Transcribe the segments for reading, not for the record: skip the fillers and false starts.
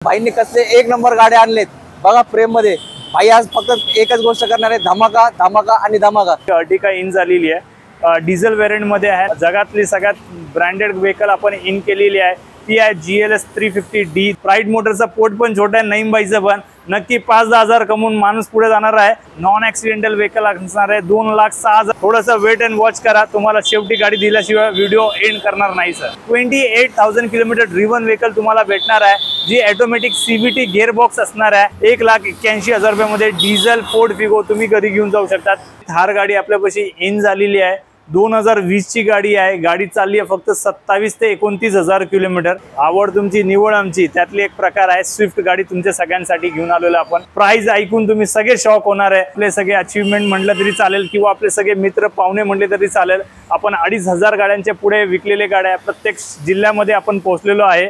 भाईंनी कसले एक नंबर गाड्या आणलेत बघा प्रेम मध्ये। भाई आज फक्त एकच गोष्ट करणार आहे, धमाका धमाका आणि धमाका। अर्टिगा इन झालेली आहे, डिझेल व्हेरियंट मध्ये आहे। जगातली सगळ्यात ब्रँडेड व्हेकल आपण इन केलेली आहे, ती आहे GLS 350D। प्राइड मोटरचा पोर्ट पण छोटा आहे, नईम भाईचं पण नक्की 5-10 हजार कमवून माणूस पुढे जाणार आहे। नॉन ऍक्सिडेंटल व्हेकल असणार आहे, 2,06,000। थोडंसं वेट अँड वॉच करा, तुम्हाला शेवटी गाडी दिल्याशिवाय व्हिडिओ एंड करणार नाही सर। 28,000 किलोमीटर ड्रिव्हन व्हेकल तुम्हाला भेटणार आहे, जी ऑटोमॅटिक CVT गिअर बॉक्स असणार आहे। 1,81,000 रुपयामध्ये डिझेल फोर्ड फिगो तुम्ही घरी घेऊन जाऊ शकतात। थार गाडी आपल्यापाशी इन झालेली आहे, 2020 ची गाडी आहे। गाडी चालली आहे फक्त 27 ते 29,000 किलोमीटर। आवड तुमची निवड आमची, त्यातली एक प्रकार आहे स्विफ्ट गाडी तुमच्या सगळ्यांसाठी घेऊन आलेलो आपण। प्राइस ऐकून तुम्ही सगळे शॉक होणार आहे। आपले सगळे अचीवमेंट म्हटलं तरी चालेल किंवा आपले सगळे मित्र पाहुणे म्हटले तरी चालेल। आपण 2,500 गाड्यांच्या पुढे विकलेले गाड्या प्रत्येक जिल्ह्यामध्ये आपण पोहोचलेलो आहे।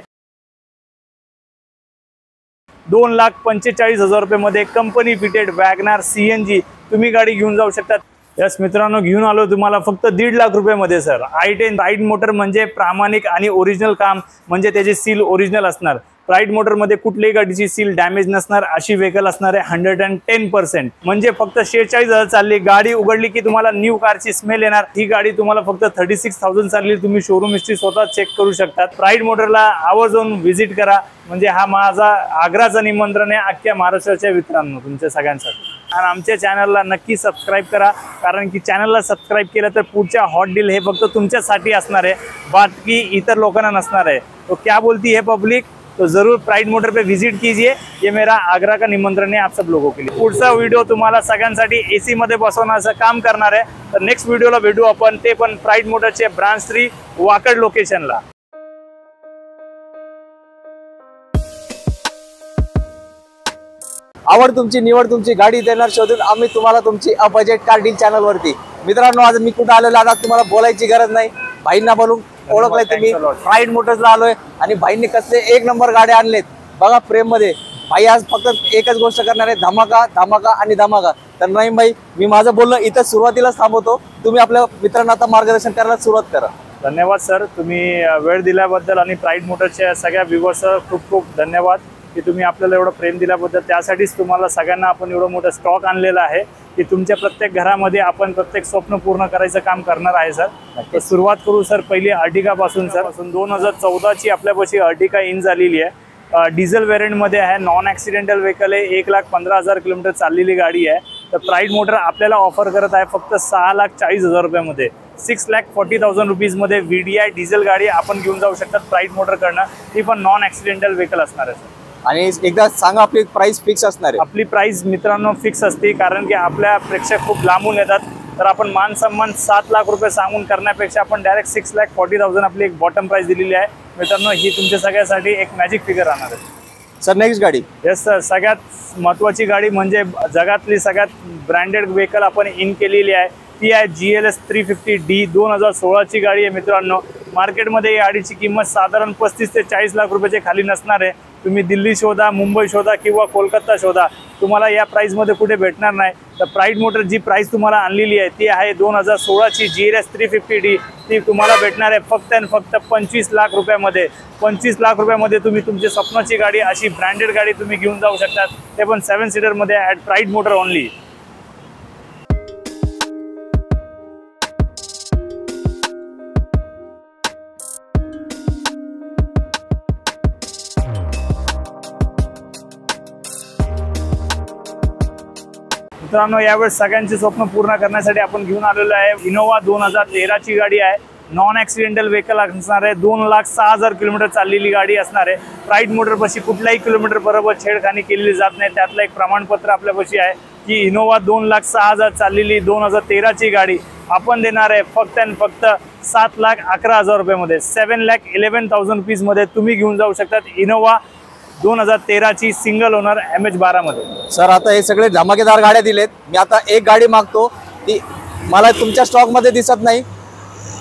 2,45,000 रुपयामध्ये कंपनी फिटेड वॅगनार CNG तुम्ही गाडी घेऊन जाऊ शकतात। यस मित्रांनो, घेऊन आलो तुम्हाला फक्त 1.5 लाख रुपयामध्ये सर। i10 प्राइड मोटर म्हणजे प्रामाणिक आणि ओरिजिनल काम, म्हणजे त्याची सील ओरिजिनल असणार। प्राइड मोटर मध्ये कुठल्याही गाडीची सील डॅमेज नसणार अशी व्हेकल असणार आहे 110%। म्हणजे फक्त 46,000 चालली गाडी उघडली की तुम्हाला न्यू कारची स्मेल येणार। ही गाडी तुम्हाला फक्त 36,000 चालली, तुम्ही शोरूम हिस्ट्री स्वतः चेक करू शकता। प्राइड मोटरला आवर्जून व्हिजिट करा, म्हणजे हा माझा आग्राचं निमंत्रण आहे अख्ख्या महाराष्ट्राच्या मित्रांनो तुमच्या सगळ्यांसाठी। आणि आमच्या चॅनलला नक्की सबस्क्राइब करा, कारण की चॅनलला सबस्क्राइब केलं तर पुढच्या हॉट डील हे फक्त तुमच्यासाठी असणार आहे, बाकी इतर लोकांना नसणार आहे। तो क्या बोलती है पब्लिक, तो जरूर प्राइड मोटर पे विजिट कीजिए, ये मेरा आगरा का निमंत्रण है आप सब लोगों के लिए। पुढचा व्हिडिओ तुम्हाला सगळ्यांसाठी AC मध्ये बसवण्याचं काम करणार आहे। तर नेक्स्ट व्हिडिओला भेटू आपण, ते पण प्राइड मोटरचे ब्रांच 3 वाकड लोकेशनला। आवड तुमची निवड तुमची, गाडी देणार शोधून आम्ही तुम्हाला तुमची a budget car deal channel वरती। मित्रांनो, आज मी कुठे आलेलो आता तुम्हाला बोलायची गरज नाही, भाईंना बोलून ओळखलंय तुम्ही। प्राइड मोटर्सला आलोय आणि भाईंनी कसले एक नंबर गाड्या आणलेत बघा प्रेम मध्ये। भाई आज फक्त एकच गोष्ट करणार आहे, धमाका धमाका आणि धमाका। तर नईम भाई, मी माझं बोलणं इथं सुरुवातीलाच थांबवतो, तुम्ही आपल्या मित्रांना आता मार्गदर्शन करायला सुरुवात करा। धन्यवाद सर, तुम्ही वेळ दिल्याबद्दल आणि प्राइड मोटरच्या सगळ्या व्ह्यूअर्स खूप खूप धन्यवाद की तुम्ही आपल्याला एवढं प्रेम दिल्याबद्दल। त्यासाठीच तुम्हाला सगळ्यांना आपण एवढं मोठं स्टॉक आणलेला आहे की तुमच्या प्रत्येक घरामध्ये आपण प्रत्येक स्वप्न पूर्ण करायचं काम करणार आहे सर। तर सुरुवात करू सर पहिली अर्टिगा पासून सर। 2014 ची आपल्यापाशी अर्टिगा इन झालेली आहे, डिझेल व्हेरियंट मध्ये आहे, नॉन ऍक्सिडेंटल व्हेकल आहे, 1,15,000 किलोमीटर चाललेली गाडी आहे। तर प्राइड मोटर आपल्याला ऑफर करत आहे फक्त 6,40,000 रुपयामध्ये, 6,40,000 रुपीज मध्ये VDI डिझेल गाडी आपण घेऊन जाऊ शकतात प्राइड मोटर कडनं, ती पण नॉन ऍक्सिडेंटल व्हेकल असणार आहे सर। आणि एकदा सांगा आपली प्राइस फिक्स असणार आहे? आपली प्राइस मित्रांनो फिक्स असते, कारण की आपल्या प्रेक्षक खूप लांबून येतात। तर आपण मान सन्मान 7 लाख रुपये सांगून करण्यापेक्षा आपण डायरेक्ट 6,40,000 आपली एक बॉटम प्राइस दिलेली आहे मित्रांनो। ही तुमच्या सगळ्यासाठी एक मॅजिक फिगर राहणार आहे सर। नेक्स्ट गाडी, येस सर, सगळ्यात महत्त्वाची गाडी म्हणजे जगातली सगळ्यात ब्रँडेड व्हेकल आपण इन केलेली आहे, ती आहे GLS 350D। 2016 ची गाडी आहे मित्रांनो। मार्केटमध्ये या गाडीची किंमत साधारण 35 ते 40 लाख रुपयाच्या खाली नसणार आहे। तुम्ही दिल्ली शोधा, मुंबई शोधा किंवा कोलकाता शोधा, तुम्हाला या प्राइसमध्ये कुठे भेटणार नाही। तर प्राइड मोटर जी प्राइस तुम्हाला आणलेली आहे ती आहे 2016 ची GLS 350D। ती तुम्हाला भेटणार आहे फक्त आणि फक्त 25 लाख रुपयामध्ये। 25 लाख रुपयामध्ये तुम्ही तुमची स्वप्नाची गाडी, अशी ब्रँडेड गाडी तुम्ही घेऊन जाऊ शकतात, ते पण 7 सीटर मध्ये ॲट प्राइड मोटर ओनली। मित्रांनो, यावेळेस सगळ्यांचे स्वप्न पूर्ण करण्यासाठी आपण घेऊन आलेलो आहे इनोवा 2013 ची गाडी आहे, नॉन ऍक्सिडेंटल व्हेकल असणार आहे, 2,06,000 किलोमीटर चाललेली गाडी असणार आहे। प्राइड मोटर पाशी कुठल्याही किलोमीटर बरोबर छेडखानी केलेली जात नाही, त्यातलं एक प्रमाणपत्र आपल्यापाशी आहे की इनोवा 2,06,000 चाललेली 2013 ची गाडी आपण देणार आहे फक्त आणि फक्त 7,11,000 रुपयामध्ये, 7,11,000 रुपीज मध्ये तुम्ही घेऊन जाऊ शकतात इनोवा 2013 ची सिंगल ओनर MH12 मध्ये। सर आता हे सगळे धमाकेदार गाड्या दिलेत, मी आता एक गाडी मागतो, ती मला तुमच्या स्टॉक मध्ये दिसत नाही,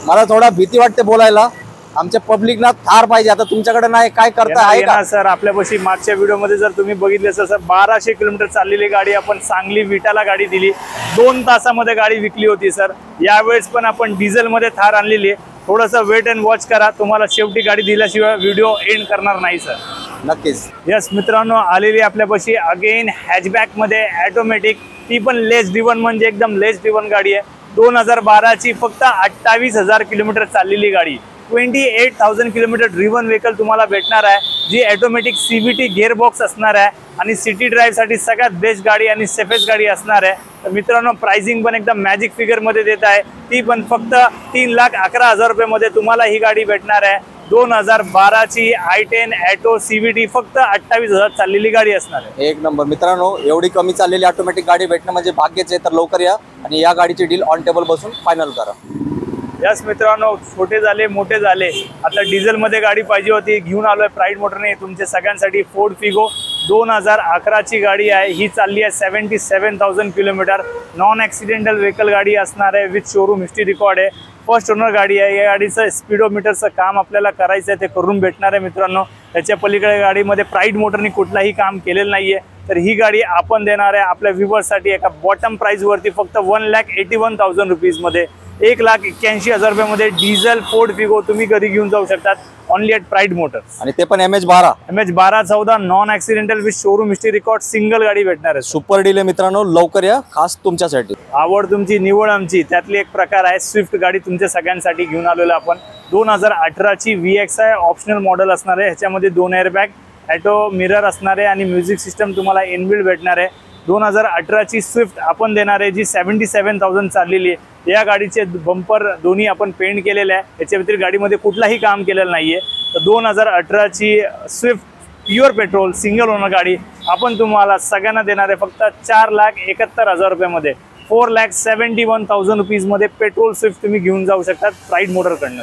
मला थोडा भीती वाटते बोलायला। आमच्या पब्लिकला थार पाहिजे, आता तुमच्याकडे नाही, काय करता आहे का सर? आपल्यापाशी मागच्या व्हिडिओमध्ये जर तुम्ही बघितले असेल सर, 1200 किलोमीटर चाललेली गाडी आपण सांगली विटाला गाडी दिली, 2 तासामध्ये गाडी विकली होती सर। यावेळेस पण आपण डिझेल मध्ये थार आणलेली आहे, थोडंसं वेट अँड वॉच करा, तुम्हाला शेवटी गाडी दिल्याशिवाय व्हिडिओ एंड करणार नाही सर। नक्कीच. यस मित्रांनो, आलेली आपल्यापाशी अगेन हॅचबॅक मध्ये ऑटोमॅटिक, ती पण लेस ड्रिवन, म्हणजे एकदम लेस ड्रिवन गाडी आहे. 2012 ची फक्त 28,000 किलोमीटर चाललेली गाडी, 28,000 किलोमीटर ड्रिवन व्हेकल तुम्हाला भेटणार आहे, जी ऑटोमॅटिक CVT गिअरबॉक्स असणार आहे आणि सिटी ड्राईव्ह साठी सगळ्यात बेस्ट गाडी आणि सेफेस्ट गाडी असणार आहे. तर मित्रांनो, प्राइसिंग पण एकदम मॅजिक फिगर मध्ये देत आहे, ती पण फक्त 3,11,000 रुपये मध्ये तुम्हाला ही गाडी भेटणार आहे. 2012 ची i10 ॲटो CVT फक्त 28,000 चाललेली गाडी असणार आहे. एक नंबर मित्रांनो, एवढी कमी चाललेली ऑटोमॅटिक गाडी भेटणं म्हणजे भाग्यच आहे. तर लवकर या आणि या गाडीची डील ऑन टेबल बसून फायनल करा. यस मित्रांनो, छोटे झाले मोठे झाले, आता डिझेल मध्ये गाडी पाहिजे होती, घेऊन आलोय प्राईड मोटरने तुमच्या सगळ्यांसाठी फोर्ड फिगो 2011 ची गाडी आहे. ही चालली आहे 77,000 किलोमीटर, नॉन ॲक्सिडेंटल व्हेकल गाडी असणार आहे, विथ शोरूम हिस्ट्री रेकॉर्ड आहे, फर्स्ट ओनर गाडी आहे. या गाडीचं स्पीडोमीटरचं काम आपल्याला करायचं आहे, ते करून भेटणार आहे मित्रांनो. त्याच्या पलीकडे गाडीमध्ये प्राईड मोटरने कुठलाही काम केलेलं नाहीये. तर ही गाडी आपण देणार आहे आपल्या व्ह्यूअर्ससाठी एका बॉटम प्राइसवरती फक्त 1,81,000 रुपीजमध्ये, 1,81,000 रुपयामध्ये डिझेल फोर्ड फिगो तुम्ही घरी घेऊन जाऊ शकतात, ओनली ॲट प्राईड मोटर्स. आणि ते पण MH12 14 non accidental with showroom history record single गाडी भेटणार आहे. सुपर डील आहे मित्रांनो, लवकर या, खास तुमच्यासाठी. आवड तुमची निवड आमची, त्यातली एक प्रकार आहे स्विफ्ट गाडी तुमच्या सगळ्यांसाठी घेऊन आलेलो आपण. 2018 ची VX आहे, ऑप्शनल मॉडेल असणार आहे. ह्याच्यामध्ये 2 एअरबॅग, ॲटो मिरर असणार आहे आणि म्युझिक सिस्टम तुम्हाला इनबिल्ड भेटणार आहे. 2018 ची स्विफ्ट आपण देणार आहे, जी 77,000 चाललेली आहे. या गाडीचे बंपर दोन्ही आपण पेंट केलेले आहे, याच्या व्यतिरिक्त गाडीमध्ये कुठलाही काम केलेलं नाहीये. तर 2018 ची Swift pure petrol single owner गाडी आपण तुम्हाला सगळ्यांना देणार आहे फक्त 4,71,000 रुपयामध्ये, 4,71,000 रुपीजमध्ये पेट्रोल स्विफ्ट तुम्ही घेऊन जाऊ शकतात प्राईड मोटरकडनं.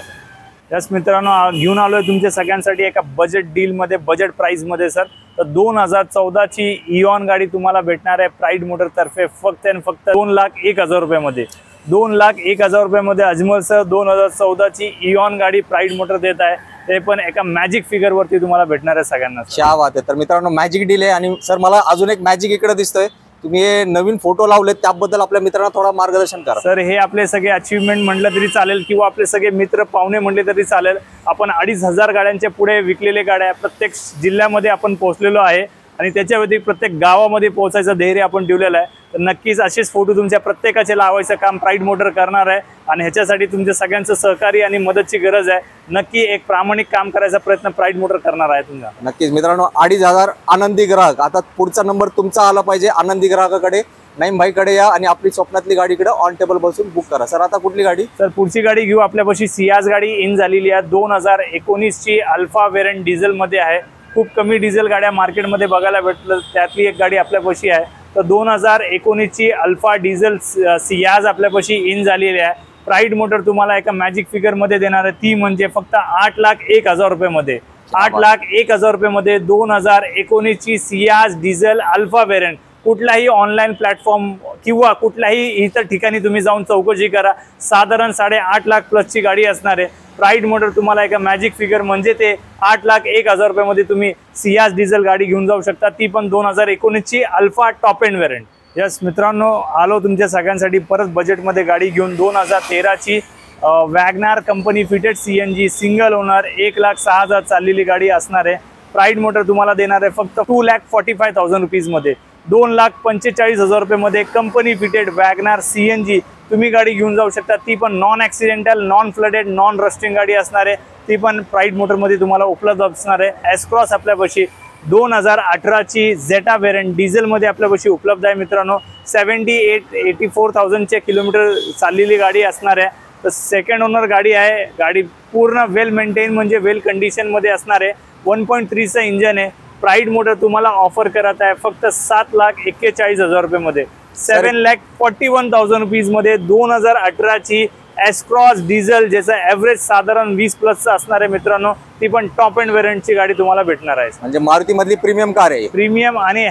यस मित्रांनो, घेऊन आलोय तुमच्या सगळ्यांसाठी एका बजेट डीलमध्ये, बजेट प्राईसमध्ये सर. तर 2014 ची इऑन गाडी तुम्हाला भेटणार आहे प्राईड मोटरतर्फे फक्त आणि फक्त 2,01,000 रुपयामध्ये. 2,01,000 रुपयामध्ये अजमल सर 2014 ची इऑन गाडी प्राईड मोटर देत आहे, ते पण एका मॅजिक फिगर वरती तुम्हाला भेटणार आहे सगळ्यांना. क्या बात आहे. तर मित्रांनो, मॅजिक डील आहे. आणि सर मला अजून एक मॅजिक इकडे दिसतोय, तुम्ही हे नवीन फोटो लावलेत, त्याबद्दल आपल्या मित्रांना थोडा मार्गदर्शन करा. सर, हे आपले सगळे अचीवमेंट म्हटलं तरी चालेल किंवा आपले सगळे मित्र पाहुणे म्हटले तरी चालेल. आपण 2,500 गाड्यांच्या पुढे विकलेले गाड्या प्रत्येक जिल्ह्यामध्ये आपण पोहोचलेलो आहे आणि त्याच्या व्यतिरिक्त प्रत्येक गावामध्ये पोहोचायचं धैर्य आपण ठेवलेलं आहे. तर नक्कीच असेच फोटो तुमच्या प्रत्येकाचे लावायचं काम प्राईड मोटर करणार आहे आणि ह्याच्यासाठी तुमच्या सगळ्यांचं सहकार्य आणि मदतची गरज आहे. नक्की एक प्रामाणिक काम करायचा प्रयत्न प्राईड मोटर करणार आहे तुमचा. नक्कीच मित्रांनो, 2,500 आनंदी ग्राहक. आता पुढचा नंबर तुमचा आला पाहिजे आनंदी ग्राहकाकडे, नाईम भाईकडे या आणि आपली स्वप्नातली गाडीकडे ऑन टेबल बसून बुक करा. सर आता कुठली गाडी? सर पुढची गाडी घेऊ, आपल्यापाशी सियाज गाडी इन झालेली आहे. 2019 ची अल्फा वेरियंट डिझेलमध्ये आहे. खूप कमी डिझेल गाड्या मार्केटमध्ये बघायला भेटलं, त्यातली एक गाडी आपल्यापाशी आहे. तर 2019 ची अल्फा डिझेल सियाज आपल्यापाशी इन झालेली आहे. प्राईड मोटर तुम्हाला एका मॅजिक फिगरमध्ये देणार आहे, ती म्हणजे फक्त 8,01,000 रुपयामध्ये. 8,01,000 रुपयामध्ये 2019 ची सियाज डिझेल अल्फा वेरियंट. कुठलाही ऑनलाईन प्लॅटफॉर्म किंवा कुठल्याही इतर ठिकाणी तुम्ही जाऊन चौकशी करा, साधारण 8.5 लाख प्लसची गाडी असणार आहे. प्राईड मोटर तुम्हाला एका मॅजिक फिगर म्हणजे ते 8,01,000 रुपयामध्ये तुम्ही सियाज डिझेल गाडी घेऊन जाऊ शकता, ती पण 2019 ची alpha top end variant. Yes मित्रांनो, आलो तुमच्या सगळ्यांसाठी परत बजेटमध्ये गाडी घेऊन. 2013 ची WagonR company fitted CNG single owner 1,06,000 चाललेली गाडी असणार आहे. प्राईड मोटर तुम्हाला देणार आहे फक्त 2,45,000 रुपीजमध्ये. 2,45,000 रुपयामध्ये कंपनी फिटेड वॅगनार CNG तुम्ही गाडी घेऊन जाऊ शकता, ती पण non accidental, non flooded, non rusting गाडी असणार आहे. ती पण प्राईड मोटरमध्ये तुम्हाला उपलब्ध असणार आहे. एस-क्रॉस आपल्यापाशी 2018 ची झेटा व्हेरियंट डिझेलमध्ये आपल्यापाशी उपलब्ध आहे मित्रांनो. 78,84,000 किलोमीटर चाललेली गाडी असणार आहे. तर सेकंड ओनर गाडी आहे. गाडी पूर्ण वेल मेंटेन म्हणजे वेल कंडिशनमध्ये असणार आहे. 1.3चं इंजन आहे. प्राईड मोटर तुम्हाला ऑफर करत आहे फक्त 7,41,000 रुपयामध्ये, 7,41,000 रुपीजमध्ये. 2018 ची एस-क्रॉस डिझेल, ज्याचा ॲव्हरेज साधारण 20+ असणार आहे मित्रांनो, ती पण टॉप एंड व्हेरियंटची गाडी तुम्हाला भेटणार आहे. म्हणजे मारुती मधली प्रीमियम कार आहे. प्रीमियम आणि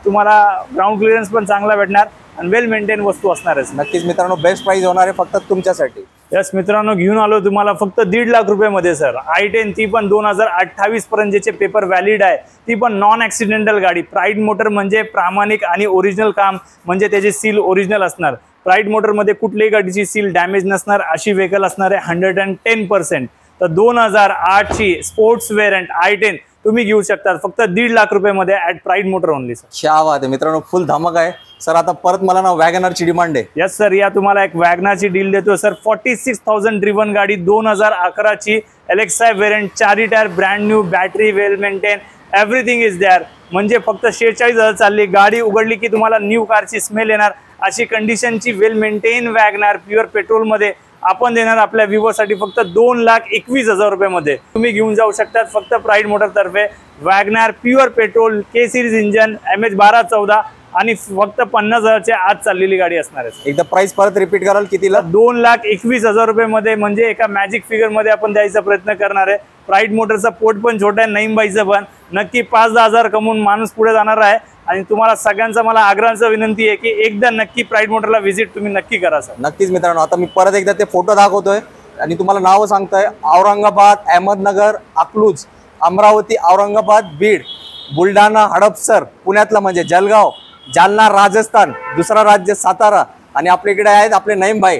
तुम्हाला ग्राउंड क्लिअरन्स पण चांगला भेटणार आणि वेल मेंटेन वस्तू असणार आहे. नक्कीच मित्रांनो, बेस्ट प्राइस होणार आहे फक्त तुमच्यासाठी. यस मित्रांनो, घेऊन आलो तुम्हाला फक्त 1.5 लाख रुपयामध्ये सर. i10, ती पण 2028 पर्यंत ज्याचे पेपर व्हॅलिड आहे, ती पण नॉन ॲक्सिडेंटल गाडी. प्राईड मोटर म्हणजे प्रामाणिक आणि ओरिजिनल काम म्हणजे त्याचे सील ओरिजिनल असणार. प्राईड मोटरमध्ये कुठल्याही गाडीची सील डॅमेज नसणार अशी व्हेकल असणार आहे 110%. तर 2008 ची स्पोर्ट्स वेरियंट i10 तुम्ही घेऊ शकता फक्त 1.5 लाख रुपयामध्ये at pride motor only sir. क्या बात आहे मित्रांनो, फुल धमाका आहे सर. आता परत मला ना वॅगनरची डिमांड आहे. यस सर, या तुम्हाला एक वॅगनारची डील देतो सर. 46,000 ड्रिव्हन गाडी 2011 ची एलेक्सा variant, 4 tyre, brand new, battery well maintain, everything is there. म्हणजे फक्त 46,000 चालली गाडी. उघडली की तुम्हाला न्यू कारची स्मेल येणार अशी कंडिशनची वेल मेंटेन वॅगनार प्युअर पेट्रोल मध्ये आपण देणार आपल्या व्ह्यूअरसाठी फक्त 2,21,000 रुपयामध्ये. तुम्ही घेऊन जाऊ शकतात फक्त प्राईड मोटर तर्फे वॅगनार प्युअर पेट्रोल, के सिरीज इंजन, MH1214 आणि फक्त 50,000च्या आत चाललेली गाडी असणार आहे. एकदा प्राइस परत रिपीट कराल कितीला? 2,21,000 रुपयामध्ये. म्हणजे एका मॅजिक फिगर मध्ये आपण द्यायचा प्रयत्न करणार आहे. प्राईड मोटरचा पोट पण छोटा आहे, नईमबाईचं पण. नक्की 5-10 हजार कमवून माणूस पुढे जाणार आहे. आणि तुम्हाला सगळ्यांचा मला आग्रहाचा विनंती आहे की एकदा नक्की प्राईड मोटरला व्हिजिट तुम्ही नक्की करा सर. नक्कीच मित्रांनो, आता मी परत एकदा ते फोटो दाखवतोय आणि तुम्हाला नाव सांगतोय. औरंगाबाद, अहमदनगर, अकलूज, अमरावती, औरंगाबाद, बीड, बुलढाणा, हडपसर, पुण्यातला म्हणजे जळगाव, जालना, राजस्थान, दुसरा राज्य सातारा आणि आपल्याकडे आहेत आपले नईमबाई.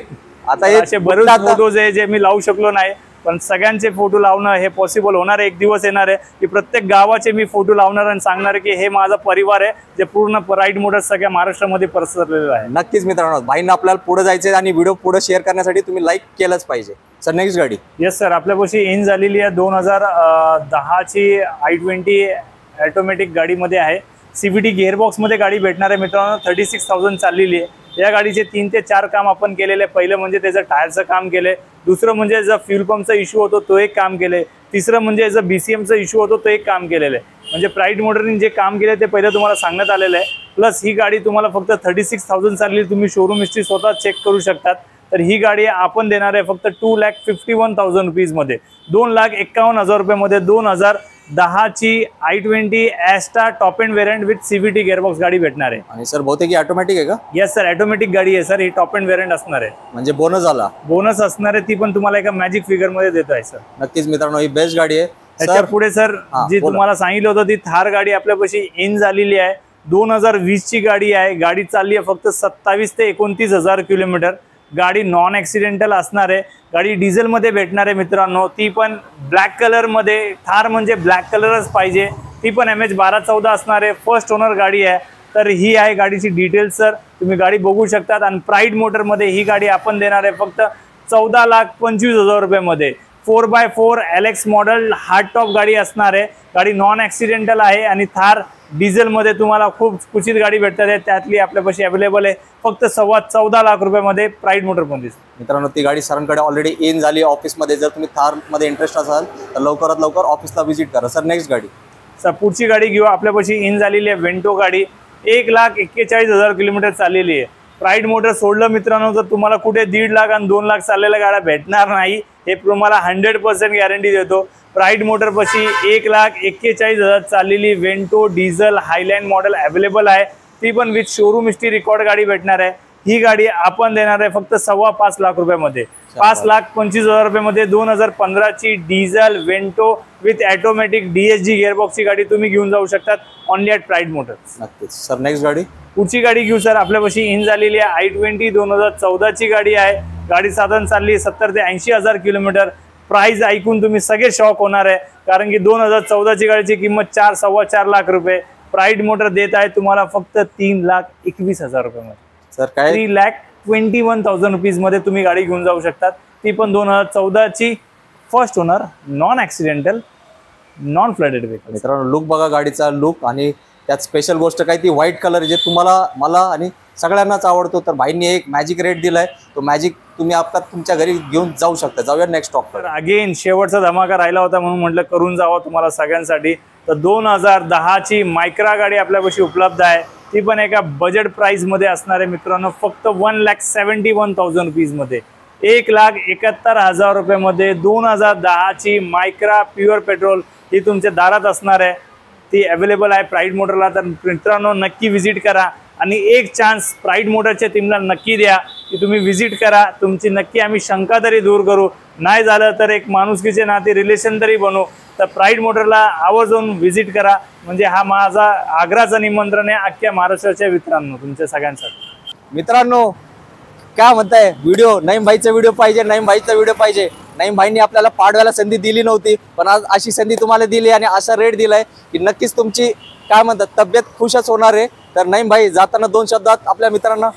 आता असे बरेच फोटोज आहे जे मी लावू शकलो नाही, पण सगळ्यांचे फोटो लावणं हे पॉसिबल होणार आहे. एक दिवस येणार आहे की प्रत्येक गावाचे मी फोटो लावणार आणि सांगणार की हे माझा परिवार आहे जे पूर्ण प्राईड मोटर्स सगळ्या महाराष्ट्रामध्ये पसरलेलं आहे. नक्कीच मित्रांनो, भाईंना आपल्याला पुढे जायचे आणि व्हिडिओ पुढे शेअर करण्यासाठी तुम्ही लाईक केलंच पाहिजे. सर नेक्स्ट गाडी. येस सर, आपल्यापाशी इन झालेली आहे 2010 ची i20 ऑटोमॅटिक गाडीमध्ये आहे. CVT गिअरबॉक्स मध्ये गाडी भेटणार आहे मित्रांनो. 36,000 चाललेली आहे. या गाडीचे 3 ते 4 काम आपण केलेले. पहिलं म्हणजे त्याचं टायरचं काम केले. दुसरं म्हणजे जर फ्यूल पंपचा इश्यू होतो तो एक काम केले. तिसरं म्हणजे जर BCMचा इश्यू होतो तो एक काम केलेलं आहे. म्हणजे प्राईड मोटरने जे काम केले ते पहिलं तुम्हाला सांगण्यात आलेलं आहे. प्लस ही गाडी तुम्हाला फक्त 36,000 चालली. तुम्ही शोरूम हिस्ट्री स्वतः चेक करू शकतात. तर ही गाडी आपण देणार आहे फक्त 2,51,000 रुपीजमध्ये. 2,51,000 रुपयामध्ये 2010 ची i20 Asta top end variant with CVT gearbox गाडी भेटणार आहे. आणि सर बहुतेक ऑटोमॅटिक आहे का? येस सर, ऑटोमॅटिक गाडी आहे सर. ही टॉप एंड व्हेरियंट असणार आहे. म्हणजे बोनस झाला. बोनस असणार आहे, ती पण तुम्हाला एका मॅजिक फिगर मध्ये देत आहे सर. नक्कीच मित्रांनो, ही बेस्ट गाडी आहे. त्याच्या पुढे सर जी तुम्हाला सांगितलं होतं ती थार गाडी आपल्यापाशी इन झालेली आहे. 2020 ची गाडी आहे. गाडी चालली आहे फक्त 27 ते 29,000 किलोमीटर. गाडी नॉन ॲक्सिडेंटल असणार आहे. गाडी डिझेल मध्ये भेटणार आहे मित्रांनो. ती पण ब्लॅक कलर मध्ये. थार म्हणजे ब्लॅक कलरच पाहिजे. ती पण MH1214 असणार आहे. फर्स्ट ओनर गाडी आहे. तर ही आहे गाडीची डिटेल्स सर, तुम्ही गाडी बघू शकतात. आणि प्राईड मोटरमध्ये ही गाडी आपण देणार आहे फक्त 14,25,000 रुपयामध्ये. 4x4 LX model hard top गाडी असणार आहे. गाडी नॉन ॲक्सिडेंटल आहे. आणि थार डिझेलमध्ये तुम्हाला खूप कुचित गाडी भेटतात आहे. त्यातली आपल्यापाशी अवेलेबल आहे फक्त 14.25 लाख रुपयामध्ये प्राईड मोटर पण दिसते. मित्रांनो, ती गाडी सरांकडे ऑलरेडी इन झाली ऑफिसमध्ये. जर तुम्ही थार मध्ये इंटरेस्ट असाल तर लवकरात लवकर ऑफिसला व्हिजिट करा. सर नेक्स्ट गाडी. सर पुढची गाडी घेऊ. आपल्यापाशी इन झालेली आहे वेंटो गाडी. 1,41,000 किलोमीटर चाललेली आहे. प्राईड मोटर सोडलं मित्रांनो तर तुम्हाला कुठे 1.5 लाख आणि 2 लाख चाललेल्या गाड्या भेटणार नाही. हे तुम्हाला 100% गॅरंटी देतो. प्राईड मोटर पाशी 1,41,000 चाललेली Vento diesel Highland model available आहे. ती पण विथ शोरूम हिस्ट्री रेकॉर्ड गाडी भेटणार आहे. ही गाडी आपण देणार आहे फक्त 5.25 लाख रुपयामध्ये. 5,25,000 रुपयामध्ये 2015 ची diesel Vento with automatic DSG गिअरबॉक्सची गाडी तुम्ही घेऊन जाऊ शकतात ऑनली ॲट प्राईड मोटर्स. नक्कीच. सर नेक्स्ट गाडी. पुढची गाडी घेऊ सर. आपल्यापाशी इन झालेली आहे i20 2014 ची गाडी आहे. गाडी साधारण चालली 70 ते 80,000 किलोमीटर. प्राइस ऐकून तुम्ही सगळे शॉक होणार आहे, कारण की 2014 ची गाडीची किंमत 4-4.25 लाख रुपये. प्राईड मोटर देत आहे तुम्हाला फक्त 3,21,000 रुपयामध्ये. सर काय 3,21,000 रुपीज मध्ये तुम्ही गाडी घेऊन जाऊ शकतात. ती पण 2014 ची first owner, non accidental, non flooded vehicle. मित्रांनो लुक बघा गाडीचा लुक, आणि त्यात स्पेशल गोष्ट काय ती व्हाईट कलर जे तुम्हाला, मला आणि सगळ्यांनाच आवडतो. तर भाईंनी एक मॅजिक रेट दिलाय, तो मॅजिक तुम्ही आता तुमच्या घरी घेऊन जाऊ शकता. जाऊया नेक्स्ट स्टॉक. तर अगेन शेवटचा धमाका राहिला होता म्हणून म्हटलं करून जावं तुम्हाला सगळ्यांसाठी. तर 2010 ची मायक्रा गाडी आपल्यापाशी उपलब्ध आहे. ती पण एका बजेट प्राइस मध्ये असणार आहे मित्रांनो, फक्त 1,71,000 रुपीज मध्ये, 1,71,000 रुपयामध्ये 2010 ची मायक्रा प्युअर पेट्रोल ही तुमच्या दारात असणार आहे. ती अवेलेबल आहे प्राईड मोटरला. तर मित्रांनो नक्की व्हिजिट करा आणि एक चान्स प्राईड मोटरच्या टीमला नक्की द्या की तुम्ही व्हिजिट करा. तुमची नक्की आम्ही शंका तरी दूर करू, नाही झालं तर एक माणुसकीचे नाते रिलेशन तरी बनवू. तर प्राईड मोटरला आवर्जून व्हिजिट करा. म्हणजे हा माझा आग्रहाचं निमंत्रण आहे अख्ख्या महाराष्ट्राच्या मित्रांनो, तुमच्या सगळ्यांसाठी. मित्रांनो काय म्हणताय, व्हिडिओ नईम भाईचा व्हिडिओ पाहिजे, नईम भाईचा व्हिडिओ पाहिजे, नईम भाईंनी आपल्याला पाडव्याला संधी दिली नव्हती, पण आज अशी संधी तुम्हाला दिली आणि असा रेट दिलाय की नक्कीच तुमची काय म्हणतात तब्येत खुशच होणार आहे. तर नईम भाई जाताना 2 शब्दात आपल्या मित्रांना.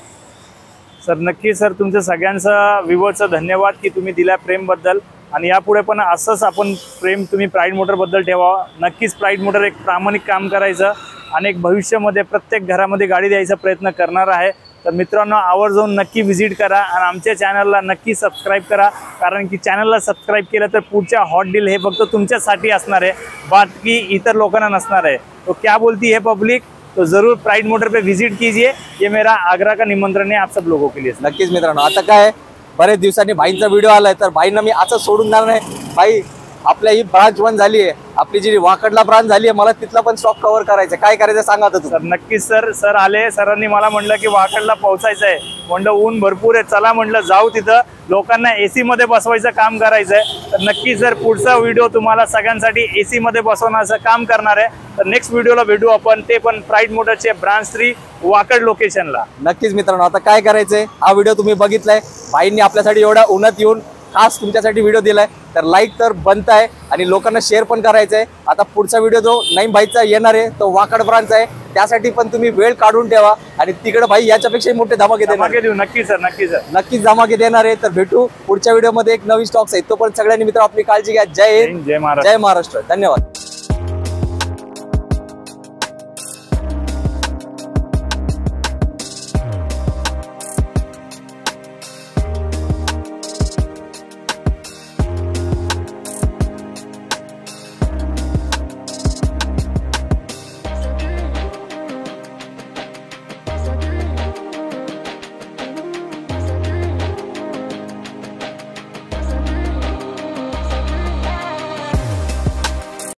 सर नक्की सर, तुमचं सगळ्यांचं व्ह्यूअरचं धन्यवाद की तुम्ही दिल्या प्रेमबद्दल, आणि यापुढे पण असंच आपण प्रेम तुम्ही प्राईड मोटरबद्दल ठेवा. नक्कीच प्राईड मोटर एक प्रामाणिक काम करायचं आणि एक भविष्यामध्ये प्रत्येक घरामध्ये गाडी द्यायचा प्रयत्न करणार आहे. तर मित्रांनो आवर्जून नक्की व्हिजिट करा आणि आमच्या चॅनलला नक्की सबस्क्राईब करा, कारण की चॅनलला सबस्क्राईब केलं तर पुढच्या हॉट डील हे फक्त तुमच्यासाठी असणार आहे, बाकी इतर लोकांना नसणार आहे. तो क्या बोलती है पब्लिक, तो जरूर प्राइड मोटर पे विजिट कीजिए. ये मेरा आग्रह का निमंत्रण है आप सब लोगों के लिए. नक्कीच मित्रांनो, आता काय बरेच दिवसांनी भाईंचा व्हिडिओ आलाय, तर भाईंना मी असं सोडून देणार नाही. भाई आपल्या ही ब्रांच 1 झाली आहे, आपली जी वाकडला ब्रांच झाली आहे, मला तिथला पण स्टॉक कव्हर करायचा. काय करायचं सांगा आता सर. नक्कीच सर. सर आले, सरांनी मला म्हणलं की वाकडला पोहोचायचं आहे. म्हणलं ऊन भरपूर आहे, चला म्हणलं जाऊ तिथं, लोकांना AC मध्ये बसवायचं काम करायचं आहे. तर नक्की सर पुढचा व्हिडिओ तुम्हाला सगळ्यांसाठी AC मध्ये बसवण्याचं काम करणार आहे. तर नेक्स्ट व्हिडिओला भेटू आपण, ते पण प्राईड मोटरचे ब्रांच 3 वाकड लोकेशनला. नक्कीच मित्रांनो, आता काय करायचंय, हा व्हिडिओ तुम्ही बघितलाय, भाईंनी आपल्यासाठी एवढ्या उन्हात येऊन खास तुमच्यासाठी व्हिडिओ दिलाय, तर लाईक तर बनताय आणि लोकांना शेअर पण करायचंय. आता पुढचा व्हिडिओ जो नईम भाईचा येणार आहे तो वाकड ब्रांच आहे, त्यासाठी पण तुम्ही वेळ काढून ठेवा आणि तिकडे भाई याच्यापेक्षाही मोठे धमाके देऊ. नक्की सर. नक्की सर. नक्कीच धमाके देणार आहे. तर भेटू पुढच्या व्हिडिओ मध्ये एक नवीन स्टॉक्स आहे. तो पण सगळ्यांनी मित्र आपली काळजी घ्या. जय हिंद, जय महाराष्ट्र. जय महाराष्ट्र. धन्यवाद.